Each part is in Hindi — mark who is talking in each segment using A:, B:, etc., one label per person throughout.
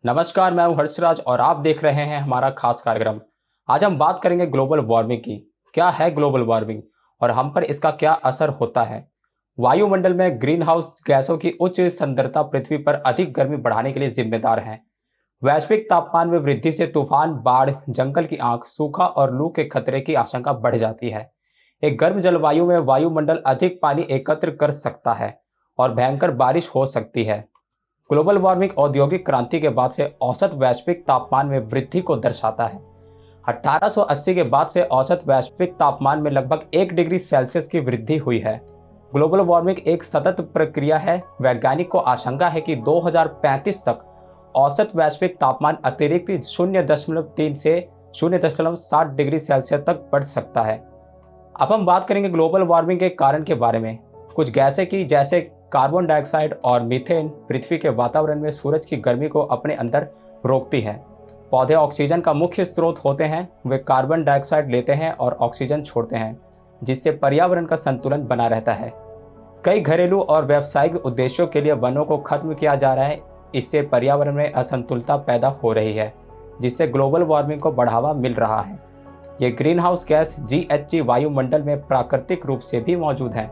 A: नमस्कार, मैं हूं हर्षराज और आप देख रहे हैं हमारा खास कार्यक्रम। आज हम बात करेंगे ग्लोबल वार्मिंग की। क्या है ग्लोबल वार्मिंग और हम पर इसका क्या असर होता है? वायुमंडल में ग्रीन हाउस गैसों की उच्च सांद्रता पृथ्वी पर अधिक गर्मी बढ़ाने के लिए जिम्मेदार है। वैश्विक तापमान में वृद्धि से तूफान, बाढ़, जंगल की आग, सूखा और लू के खतरे की आशंका बढ़ जाती है। एक गर्म जलवायु में वायुमंडल अधिक पानी एकत्र कर सकता है और भयंकर बारिश हो सकती है। ग्लोबल वार्मिंग औद्योगिक क्रांति के बाद से औसत वैश्विक तापमान में वृद्धि को दर्शाता है। 1880 के बाद से औसत वैश्विक तापमान में लगभग 1 डिग्री सेल्सियस की वृद्धि हुई है। ग्लोबल वार्मिंग एक सतत प्रक्रिया है। वैज्ञानिक को आशंका है कि 2035 तक औसत वैश्विक तापमान अतिरिक्त 0.3 से 0.7 डिग्री सेल्सियस तक बढ़ सकता है। अब हम बात करेंगे ग्लोबल वार्मिंग के कारण के बारे में। कुछ गैसें की जैसे कार्बन डाइऑक्साइड और मीथेन पृथ्वी के वातावरण में सूरज की गर्मी को अपने अंदर रोकती हैं। पौधे ऑक्सीजन का मुख्य स्रोत होते हैं। वे कार्बन डाइऑक्साइड लेते हैं और ऑक्सीजन छोड़ते हैं, जिससे पर्यावरण का संतुलन बना रहता है। कई घरेलू और व्यावसायिक उद्देश्यों के लिए वनों को खत्म किया जा रहा है। इससे पर्यावरण में असंतुलता पैदा हो रही है, जिससे ग्लोबल वार्मिंग को बढ़ावा मिल रहा है। ये ग्रीन हाउस गैस GHG वायुमंडल में प्राकृतिक रूप से भी मौजूद है।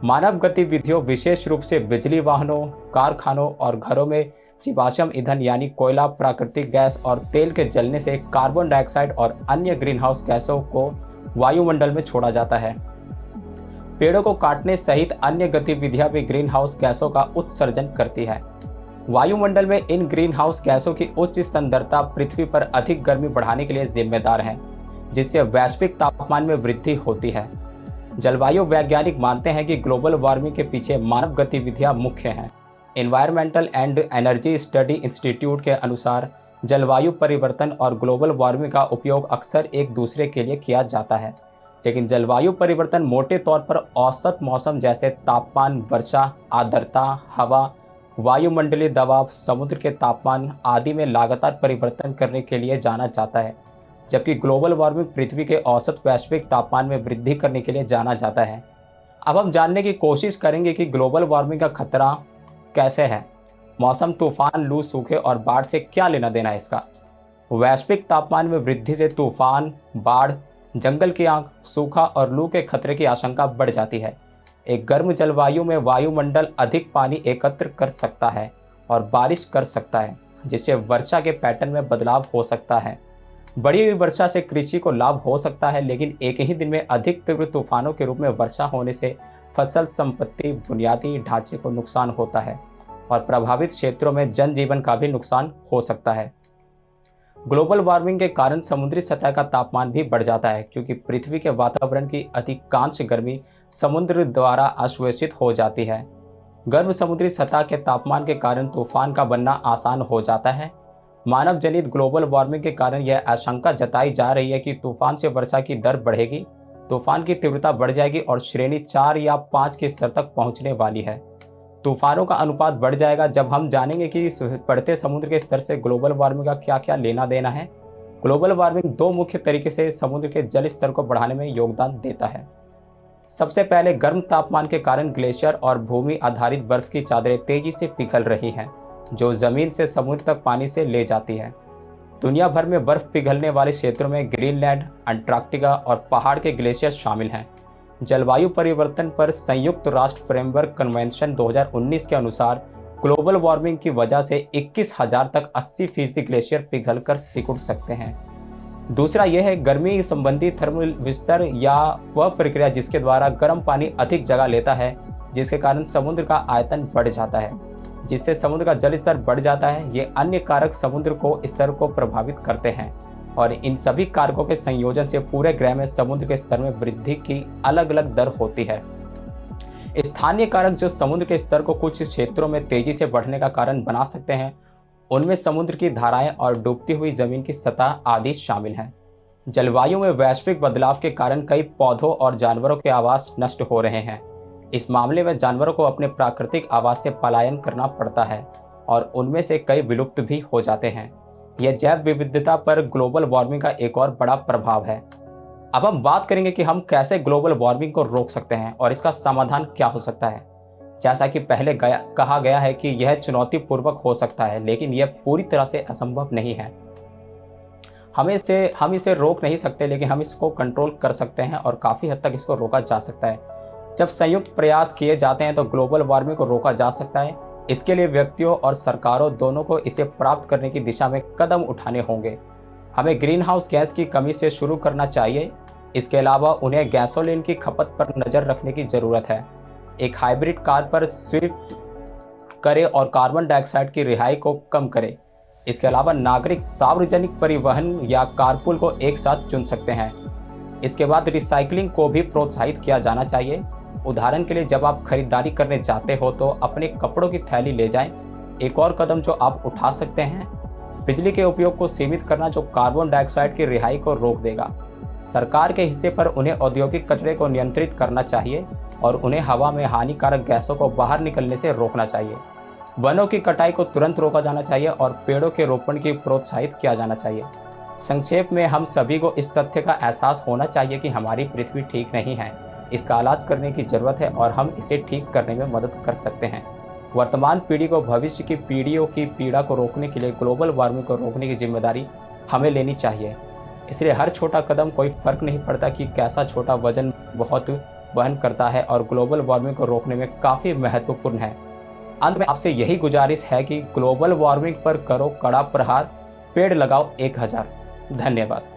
A: मानव गतिविधियों, विशेष रूप से बिजली वाहनों, कारखानों और घरों में जीवाश्म ईंधन यानी कोयला, प्राकृतिक गैस और तेल के जलने से कार्बन डाइऑक्साइड और अन्य ग्रीन हाउस गैसों को वायुमंडल में छोड़ा जाता है। पेड़ों को काटने सहित अन्य गतिविधियां भी ग्रीन हाउस गैसों का उत्सर्जन करती है। वायुमंडल में इन ग्रीन हाउस गैसों की उच्च सांद्रता पृथ्वी पर अधिक गर्मी बढ़ाने के लिए जिम्मेदार है, जिससे वैश्विक तापमान में वृद्धि होती है। जलवायु वैज्ञानिक मानते हैं कि ग्लोबल वार्मिंग के पीछे मानव गतिविधियां मुख्य हैं। Environmental and energy study institute के अनुसार जलवायु परिवर्तन और ग्लोबल वार्मिंग का उपयोग अक्सर एक दूसरे के लिए किया जाता है, लेकिन जलवायु परिवर्तन मोटे तौर पर औसत मौसम जैसे तापमान, वर्षा, आर्द्रता, हवा, वायुमंडलीय दबाव, समुद्र के तापमान आदि में लगातार परिवर्तन करने के लिए जाना जाता है, जबकि ग्लोबल वार्मिंग पृथ्वी के औसत वैश्विक तापमान में वृद्धि करने के लिए जाना जाता है। अब हम जानने की कोशिश करेंगे कि ग्लोबल वार्मिंग का खतरा कैसे है। मौसम, तूफान, लू, सूखे और बाढ़ से क्या लेना देना है इसका। वैश्विक तापमान में वृद्धि से तूफान, बाढ़, जंगल की आग, सूखा और लू के खतरे की आशंका बढ़ जाती है। एक गर्म जलवायु में वायुमंडल अधिक पानी एकत्र कर सकता है और बारिश कर सकता है, जिससे वर्षा के पैटर्न में बदलाव हो सकता है। बढ़ी हुई वर्षा से कृषि को लाभ हो सकता है, लेकिन एक ही दिन में अधिक तीव्र तूफानों के रूप में वर्षा होने से फसल, संपत्ति, बुनियादी ढांचे को नुकसान होता है और प्रभावित क्षेत्रों में जनजीवन का भी नुकसान हो सकता है। ग्लोबल वार्मिंग के कारण समुद्री सतह का तापमान भी बढ़ जाता है, क्योंकि पृथ्वी के वातावरण की अधिकांश गर्मी समुद्र द्वारा अवशोषित हो जाती है। गर्म समुद्री सतह के तापमान के कारण तूफान का बनना आसान हो जाता है। मानव जनित ग्लोबल वार्मिंग के कारण यह आशंका जताई जा रही है कि तूफान से वर्षा की दर बढ़ेगी, तूफान की तीव्रता बढ़ जाएगी और श्रेणी 4 या 5 के स्तर तक पहुंचने वाली है। तूफानों का अनुपात बढ़ जाएगा। जब हम जानेंगे कि बढ़ते समुद्र के स्तर से ग्लोबल वार्मिंग का क्या क्या लेना देना है। ग्लोबल वार्मिंग 2 मुख्य तरीके से समुद्र के जल स्तर को बढ़ाने में योगदान देता है। सबसे पहले, गर्म तापमान के कारण ग्लेशियर और भूमि आधारित बर्फ की चादरें तेजी से पिघल रही हैं, जो जमीन से समुद्र तक पानी से ले जाती है। दुनिया भर में बर्फ पिघलने वाले क्षेत्रों में ग्रीनलैंड, अंटार्कटिका और पहाड़ के ग्लेशियर शामिल हैं। जलवायु परिवर्तन पर संयुक्त राष्ट्र फ्रेमवर्क कन्वेंशन 2019 के अनुसार ग्लोबल वार्मिंग की वजह से 21,000 तक 80% ग्लेशियर पिघल कर सिकुड़ सकते हैं। दूसरा यह है गर्मी संबंधी थर्मल विस्तार, या वह प्रक्रिया जिसके द्वारा गर्म पानी अधिक जगह लेता है, जिसके कारण समुद्र का आयतन बढ़ जाता है, जिससे समुद्र का जल स्तर बढ़ जाता है। ये अन्य कारक समुद्र को स्तर को प्रभावित करते हैं और इन सभी कारकों के संयोजन से पूरे ग्रह में समुद्र के स्तर में वृद्धि की अलग अलग दर होती है। स्थानीय कारक जो समुद्र के स्तर को कुछ क्षेत्रों में तेजी से बढ़ने का कारण बना सकते हैं, उनमें समुद्र की धाराएं और डूबती हुई जमीन की सतह आदि शामिल हैं। जलवायु में वैश्विक बदलाव के कारण कई पौधों और जानवरों के आवास नष्ट हो रहे हैं। इस मामले में जानवरों को अपने प्राकृतिक आवास से पलायन करना पड़ता है और उनमें से कई विलुप्त भी हो जाते हैं। यह जैव विविधता पर ग्लोबल वार्मिंग का एक और बड़ा प्रभाव है। अब हम बात करेंगे कि हम कैसे ग्लोबल वार्मिंग को रोक सकते हैं और इसका समाधान क्या हो सकता है। जैसा कि पहले कहा गया है कि यह चुनौतीपूर्वक हो सकता है, लेकिन यह पूरी तरह से असंभव नहीं है। हम इसे रोक नहीं सकते, लेकिन हम इसको कंट्रोल कर सकते हैं और काफ़ी हद तक इसको रोका जा सकता है। जब संयुक्त प्रयास किए जाते हैं तो ग्लोबल वार्मिंग को रोका जा सकता है। इसके लिए व्यक्तियों और सरकारों दोनों को इसे प्राप्त करने की दिशा में कदम उठाने होंगे। हमें ग्रीन हाउस गैस की कमी से शुरू करना चाहिए। इसके अलावा उन्हें गैसोलीन की खपत पर नज़र रखने की ज़रूरत है। एक हाइब्रिड कार पर स्विफ्ट करें और कार्बन डाइऑक्साइड की रिहाई को कम करें। इसके अलावा नागरिक सार्वजनिक परिवहन या कारपूल को एक साथ चुन सकते हैं। इसके बाद रिसाइकलिंग को भी प्रोत्साहित किया जाना चाहिए। उदाहरण के लिए, जब आप खरीदारी करने जाते हो तो अपने कपड़ों की थैली ले जाएं। एक और कदम जो आप उठा सकते हैं, बिजली के उपयोग को सीमित करना, जो कार्बन डाइऑक्साइड की रिहाई को रोक देगा। सरकार के हिस्से पर उन्हें औद्योगिक कचरे को नियंत्रित करना चाहिए और उन्हें हवा में हानिकारक गैसों को बाहर निकलने से रोकना चाहिए। वनों की कटाई को तुरंत रोका जाना चाहिए और पेड़ों के रोपण की प्रोत्साहित किया जाना चाहिए। संक्षेप में, हम सभी को इस तथ्य का एहसास होना चाहिए कि हमारी पृथ्वी ठीक नहीं है। इसका इलाज करने की जरूरत है और हम इसे ठीक करने में मदद कर सकते हैं। वर्तमान पीढ़ी को भविष्य की पीढ़ियों की पीड़ा को रोकने के लिए ग्लोबल वार्मिंग को रोकने की जिम्मेदारी हमें लेनी चाहिए। इसलिए हर छोटा कदम, कोई फर्क नहीं पड़ता कि कैसा छोटा वजन, बहुत वहन करता है और ग्लोबल वार्मिंग को रोकने में काफ़ी महत्वपूर्ण है। अंत में आपसे यही गुजारिश है कि ग्लोबल वार्मिंग पर करो कड़ा प्रहार, पेड़ लगाओ 1000। धन्यवाद।